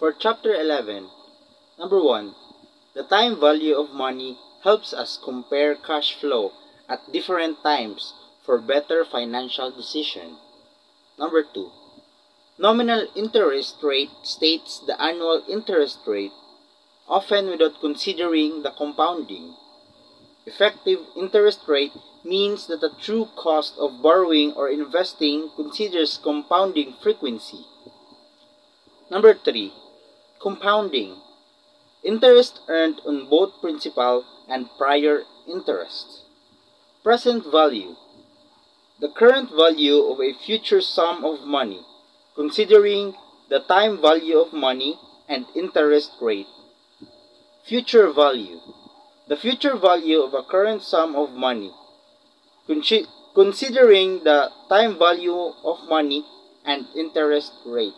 For Chapter 11, Number 1. The time value of money helps us compare cash flow at different times for better financial decision. Number 2. Nominal interest rate states the annual interest rate, often without considering the compounding. Effective interest rate means that the true cost of borrowing or investing considers compounding frequency. Number 3. Compounding. Interest earned on both principal and prior interest. Present value. The current value of a future sum of money, considering the time value of money and interest rate. Future value. The future value of a current sum of money, considering the time value of money and interest rate.